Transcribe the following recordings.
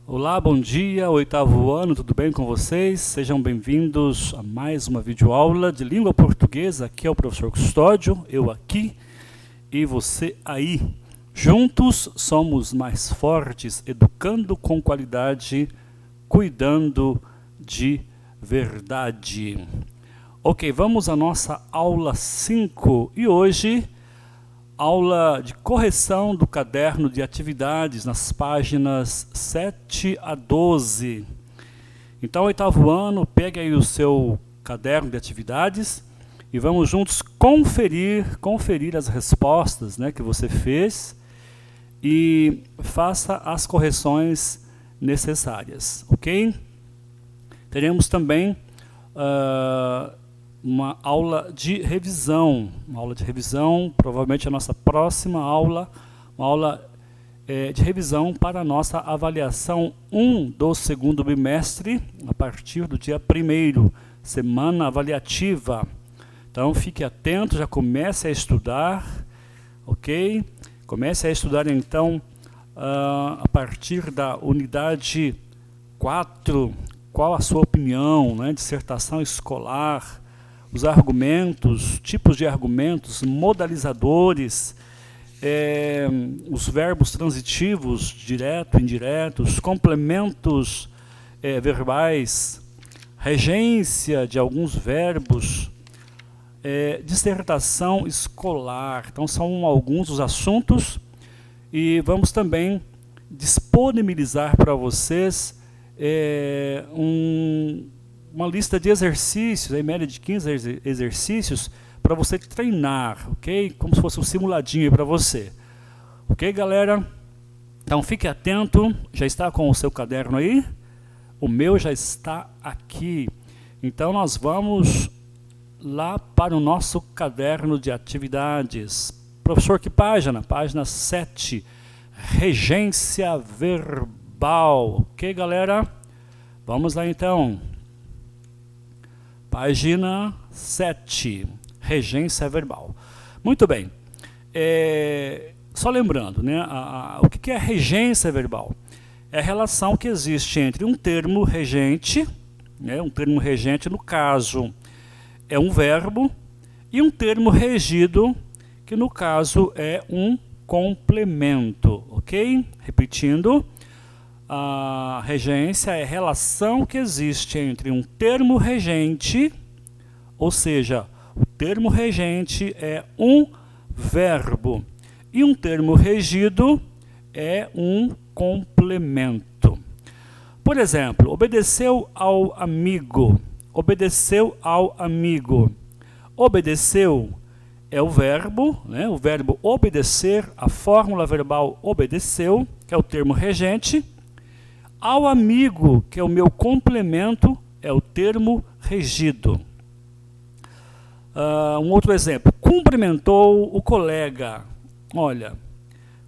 Olá, bom dia, oitavo ano, tudo bem com vocês? Sejam bem-vindos a mais uma videoaula de língua portuguesa. Aqui é o professor Custódio, eu aqui e você aí. Juntos somos mais fortes, educando com qualidade, cuidando de verdade. Ok, vamos à nossa aula 5 e hoje aula de correção do caderno de atividades nas páginas 7 a 12. Então, oitavo ano, pegue aí o seu caderno de atividades e vamos juntos conferir as respostas, né, que você fez e faça as correções necessárias, ok? Teremos também uma aula de revisão, provavelmente a nossa próxima aula, uma aula de revisão para a nossa avaliação 1 do segundo bimestre, a partir do dia 1º, semana avaliativa. Então fique atento, já comece a estudar, ok? Comece a estudar então a partir da unidade 4, qual a sua opinião, né? Dissertação escolar, os argumentos, tipos de argumentos, modalizadores, os verbos transitivos, direto, indireto, os complementos verbais, regência de alguns verbos, dissertação escolar. Então são alguns dos assuntos e vamos também disponibilizar para vocês uma lista de exercícios, em média de 15 exercícios, para você treinar, ok? Como se fosse um simuladinho para você. Ok, galera? Então fique atento, já está com o seu caderno aí? O meu já está aqui. Então nós vamos lá para o nosso caderno de atividades. Professor, que página? Página 7, regência verbal. Ok, galera? Vamos lá então. Página 7, regência verbal. Muito bem. Só lembrando, né, o que é regência verbal? É a relação que existe entre um termo regente, né, um termo regente no caso é um verbo, e um termo regido, que no caso é um complemento, ok? Repetindo, a regência é a relação que existe entre um termo regente, ou seja, o termo regente é um verbo, e um termo regido é um complemento. Por exemplo, obedeceu ao amigo. Obedeceu ao amigo. Obedeceu é o verbo, né? O verbo obedecer, a fórmula verbal obedeceu, que é o termo regente. Ao amigo, que é o meu complemento, é o termo regido. Um outro exemplo. Cumprimentou o colega. Olha,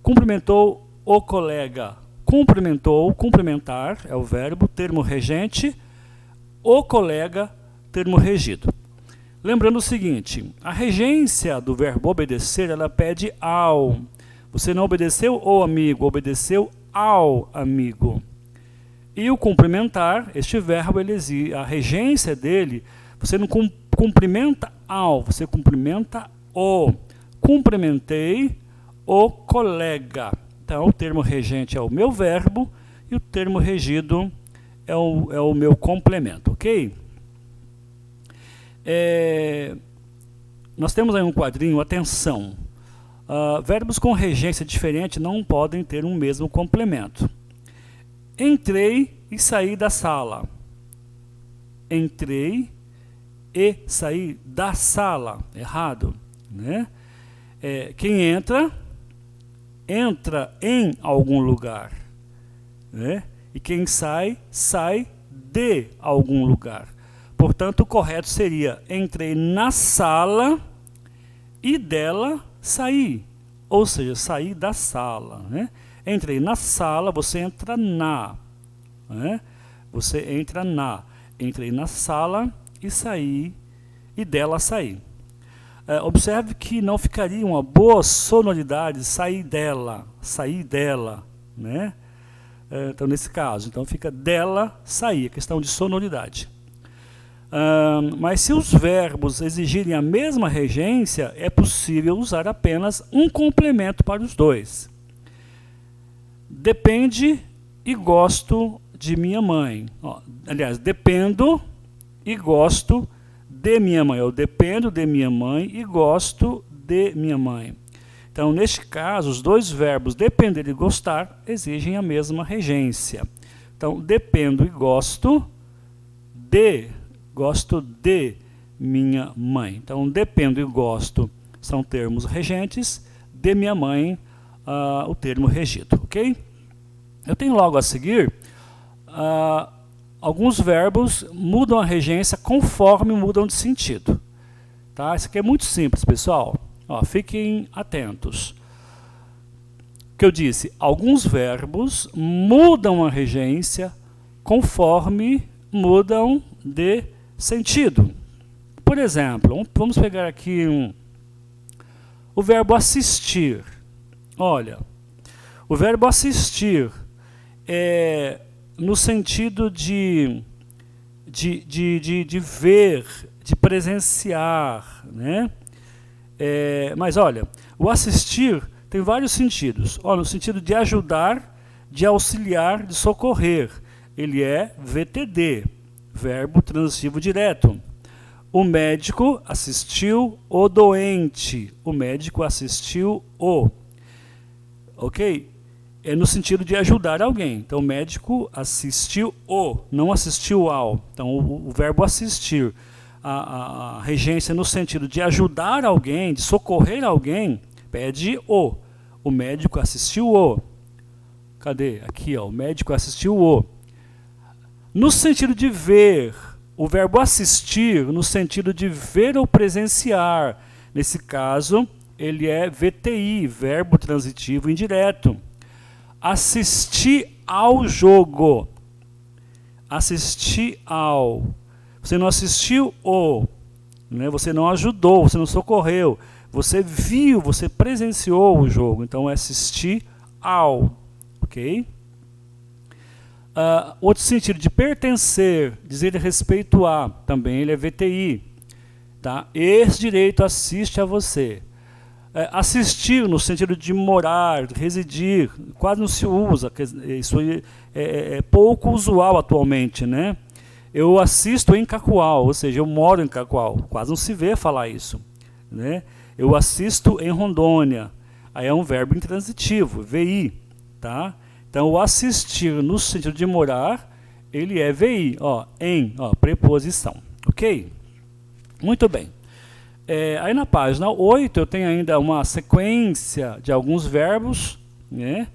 cumprimentou o colega. Cumprimentou, cumprimentar é o verbo, termo regente. O colega, termo regido. Lembrando o seguinte, a regência do verbo obedecer, ela pede ao. Você não obedeceu o amigo, obedeceu ao amigo. E o cumprimentar, este verbo, a regência dele, você não cumprimenta ao, você cumprimenta o. Cumprimentei o colega. Então, o termo regente é o meu verbo e o termo regido é o meu complemento, ok? Nós temos aí um quadrinho, atenção. Verbos com regência diferente não podem ter um mesmo complemento. Entrei e saí da sala. Entrei e saí da sala. Errado, né? Quem entra em algum lugar, né? E quem sai de algum lugar. Portanto, o correto seria: entrei na sala e dela saí. Ou seja, saí da sala, né? Entrei na sala, você entra na, né? Você entra na. Entrei na sala e saí, e dela saí. Observe que não ficaria uma boa sonoridade sair dela, né? Então, nesse caso, então fica dela sair, questão de sonoridade. Mas se os verbos exigirem a mesma regência, é possível usar apenas um complemento para os dois. Depende e gosto de minha mãe. Aliás, dependo e gosto de minha mãe. Eu dependo de minha mãe e gosto de minha mãe. Então, neste caso, os dois verbos depender e gostar exigem a mesma regência. Então, dependo e gosto de minha mãe. Então, dependo e gosto são termos regentes, de minha mãe, o termo regido, ok? Eu tenho logo a seguir, alguns verbos mudam a regência conforme mudam de sentido. Tá? Isso aqui é muito simples, pessoal. Fiquem atentos. O que eu disse, alguns verbos mudam a regência conforme mudam de sentido. Por exemplo, vamos pegar aqui o verbo assistir. Olha, o verbo assistir é no sentido de ver, de presenciar, né? Mas olha, o assistir tem vários sentidos. No sentido de ajudar, de auxiliar, de socorrer. Ele é VTD, verbo transitivo direto. O médico assistiu o doente. O médico assistiu o. Ok? É no sentido de ajudar alguém. Então, o médico assistiu o, não assistiu ao. Então, o verbo assistir, a regência no sentido de ajudar alguém, de socorrer alguém, pede o. O médico assistiu o. Cadê? Aqui, o médico assistiu o. No sentido de ver, o verbo assistir, no sentido de ver ou presenciar. Nesse caso, ele é VTI, verbo transitivo indireto. Assistir ao jogo. Assistir ao. Você não assistiu o, né? Você não ajudou, você não socorreu. Você viu, você presenciou o jogo. Então, é assistir ao. Ok? Outro sentido de pertencer, dizer respeito a, também ele é VTI. Tá? Esse direito assiste a você. Assistir no sentido de morar, residir, quase não se usa, isso é pouco usual atualmente, né? Eu assisto em Cacoal, ou seja, eu moro em Cacoal, quase não se vê falar isso, né? Eu assisto em Rondônia, aí é um verbo intransitivo, VI, tá? Então, o assistir no sentido de morar, ele é VI, preposição, ok? Muito bem. Aí na página 8 eu tenho ainda uma sequência de alguns verbos, né,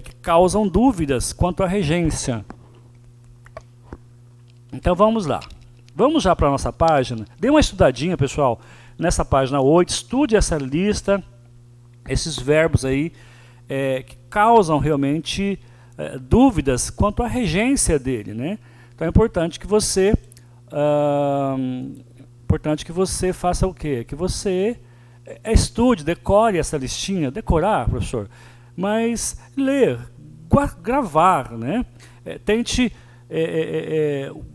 que causam dúvidas quanto à regência. Então vamos lá. Vamos já para a nossa página. Dê uma estudadinha, pessoal, nessa página 8. Estude essa lista, esses verbos aí que causam realmente dúvidas quanto à regência dele, né? Então é importante que você... faça o quê? Que você estude, decore essa listinha. Decorar, professor, mas ler, gravar, né? Tente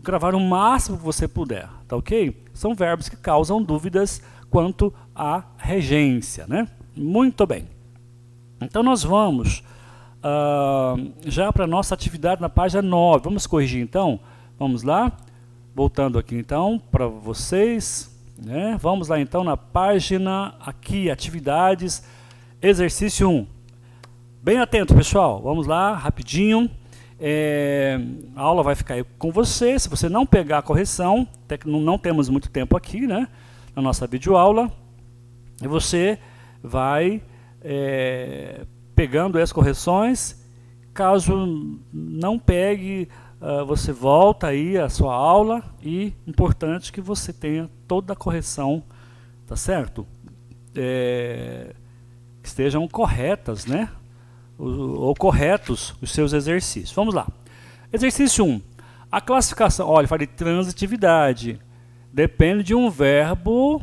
gravar o máximo que você puder, tá ok? São verbos que causam dúvidas quanto à regência, né? Muito bem. Então nós vamos já para a nossa atividade na página 9. Vamos corrigir então? Vamos lá? Voltando aqui então para vocês, né? Vamos lá então na página aqui, atividades, exercício 1. Bem atento, pessoal, vamos lá, rapidinho. A aula vai ficar aí com você. Se você não pegar a correção, até que não temos muito tempo aqui, né, na nossa videoaula, e você vai pegando as correções. Caso não pegue, você volta aí à sua aula, e importante que você tenha toda a correção, tá certo? Que estejam corretas, né? Ou corretos os seus exercícios. Vamos lá. Exercício 1. A classificação, olha, eu falei transitividade. Depende de um verbo,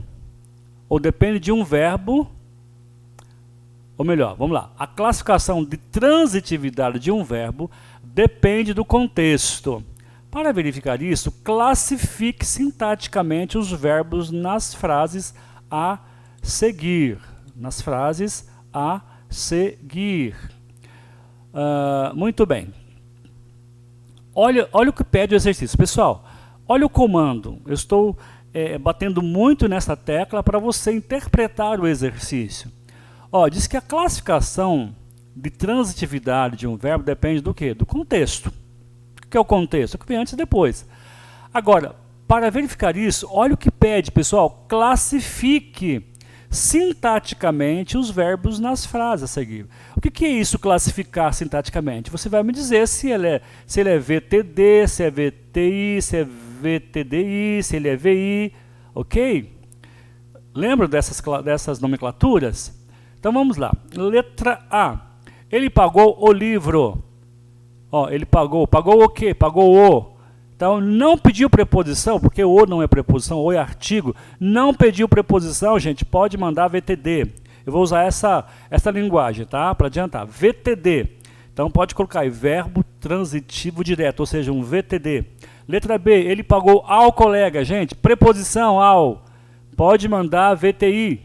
ou melhor, vamos lá. A classificação de transitividade de um verbo depende do contexto. Para verificar isso, classifique sintaticamente os verbos nas frases a seguir. Muito bem. Olha o que pede o exercício. Pessoal, olha o comando. Eu estou batendo muito nessa tecla para você interpretar o exercício. Diz que a classificação de transitividade de um verbo depende do quê? Do contexto. O que é o contexto? O que vem antes e depois. Agora, para verificar isso, olha o que pede, pessoal. Classifique sintaticamente os verbos nas frases a seguir. O que é isso, classificar sintaticamente? Você vai me dizer se ele é VTD, se é VTI, se é VTDI, se ele é VI, ok? Lembra dessas nomenclaturas? Então vamos lá. Letra A. Ele pagou o livro. Ele pagou o quê? Pagou o. Então, não pediu preposição, porque o não é preposição, o é artigo. Não pediu preposição, gente, pode mandar VTD. Eu vou usar essa linguagem, tá? Para adiantar. VTD. Então, pode colocar aí, verbo transitivo direto, ou seja, um VTD. Letra B, ele pagou ao colega. Gente, preposição ao. Pode mandar VTI.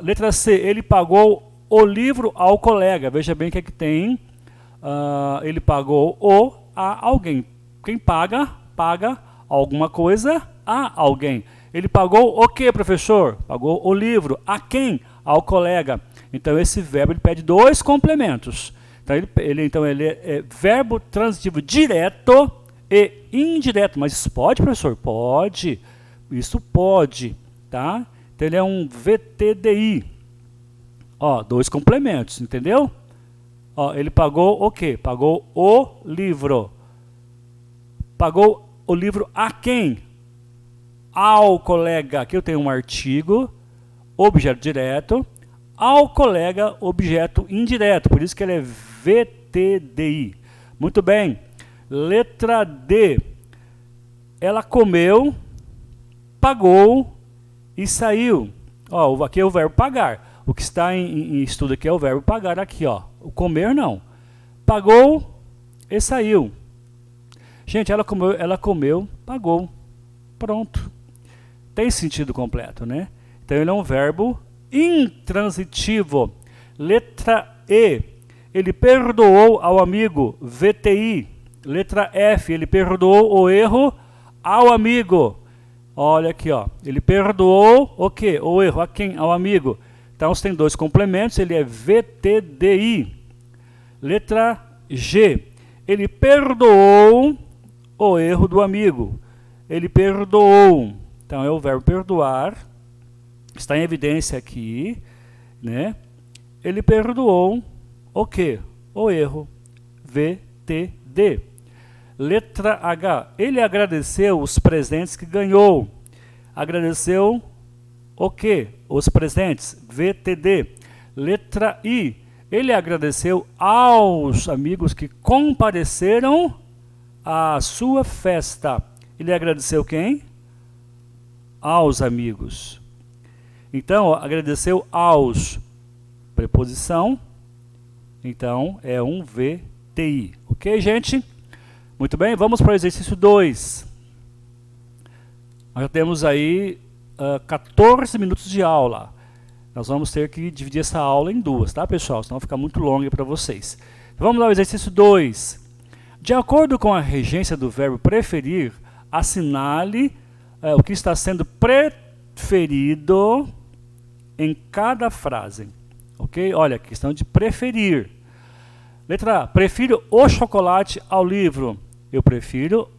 Letra C, ele pagou o livro ao colega. Veja bem o que é que tem. Ele pagou o a alguém. Quem paga alguma coisa a alguém. Ele pagou o que, professor? Pagou o livro. A quem? Ao colega. Então, esse verbo ele pede dois complementos. Então, ele é verbo transitivo direto e indireto. Mas isso pode, professor? Pode. Isso pode. Tá? Então, ele é um VTDI. Dois complementos, entendeu? Ele pagou o quê? Pagou o livro. Pagou o livro a quem? Ao colega. Aqui eu tenho um artigo, objeto direto. Ao colega, objeto indireto. Por isso que ele é VTDI. Muito bem. Letra D. Ela comeu, pagou e saiu. Aqui é o verbo pagar. O que está em estudo aqui é o verbo pagar. Aqui, o comer não. Pagou e saiu. Gente, ela comeu, pagou. Pronto. Tem sentido completo, né? Então, ele é um verbo intransitivo. Letra E. Ele perdoou ao amigo. VTI. Letra F. Ele perdoou o erro ao amigo. Olha aqui, Ele perdoou o quê? O erro a quem? Ao amigo. Então, você tem dois complementos. Ele é VTDI. Letra G. Ele perdoou o erro do amigo. Ele perdoou. Então, é o verbo perdoar. Está em evidência aqui, né? Ele perdoou o quê? O erro. VTD. Letra H. Ele agradeceu os presentes que ganhou. Agradeceu o quê? Os presentes. VTD. Letra I. Ele agradeceu aos amigos que compareceram à sua festa. Ele agradeceu quem? Aos amigos. Então, agradeceu aos. Preposição. Então, é um VTI. Ok, gente? Muito bem, vamos para o exercício 2. Nós já temos aí 14 minutos de aula. Nós vamos ter que dividir essa aula em duas, tá, pessoal? Senão vai ficar muito longa para vocês. Então, vamos lá ao exercício 2. De acordo com a regência do verbo preferir, assinale o que está sendo preferido em cada frase. Ok? Olha, questão de preferir. Letra A. Prefiro o chocolate ao livro. Eu prefiro,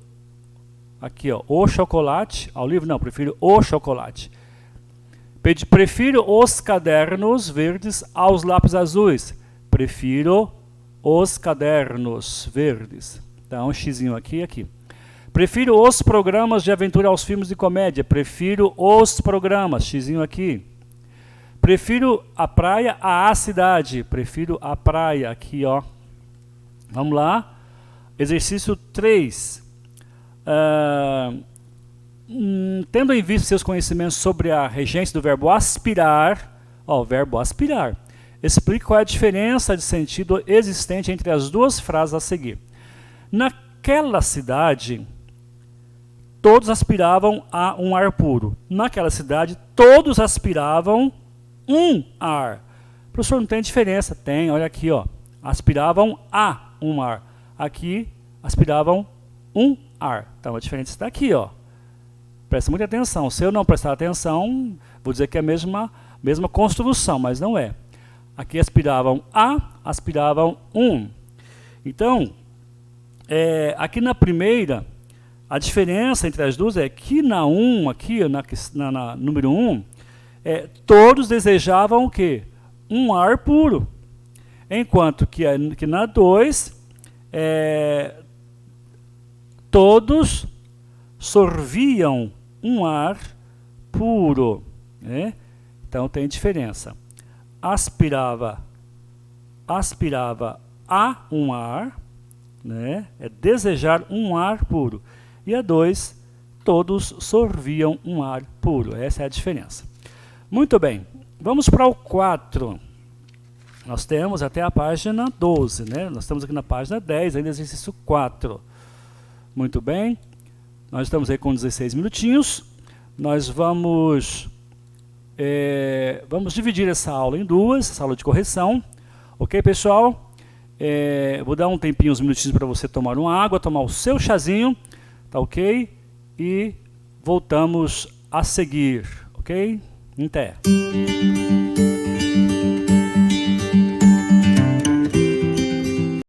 aqui, o chocolate ao livro. Não, prefiro o chocolate. Prefiro os cadernos verdes aos lápis azuis. Prefiro os cadernos verdes. Então, um xizinho aqui e aqui. Prefiro os programas de aventura aos filmes de comédia. Prefiro os programas. Xizinho aqui. Prefiro a praia à cidade. Prefiro a praia. Aqui, Vamos lá. Exercício 3. Tendo em vista seus conhecimentos sobre a regência do verbo aspirar, o verbo aspirar, explique qual é a diferença de sentido existente entre as duas frases a seguir. Naquela cidade, todos aspiravam a um ar puro. Naquela cidade, todos aspiravam um ar. Professor, não tem diferença? Tem, olha aqui, ó. Aspiravam a um ar. Aqui, aspiravam um ar. Então, a diferença está aqui, ó. Presta muita atenção. Se eu não prestar atenção, vou dizer que é a mesma construção, mas não é. Aqui aspiravam a, aspiravam um. Então, aqui na primeira, a diferença entre as duas é que na 1, aqui, na número 1, todos desejavam o quê? Um ar puro. Enquanto que na 2, todos sorviam um ar puro. Né? Então tem diferença. Aspirava a um ar, né? É desejar um ar puro. E a 2, todos sorviam um ar puro. Essa é a diferença. Muito bem, vamos para o 4. Nós temos até a página 12, né? Nós estamos aqui na página 10, ainda exercício 4. Muito bem, nós estamos aí com 16 minutinhos. Nós vamos dividir essa aula em duas, essa aula de correção. Ok, pessoal? Vou dar um tempinho, uns minutinhos para você tomar uma água, tomar o seu chazinho, tá ok? E voltamos a seguir, ok? Até!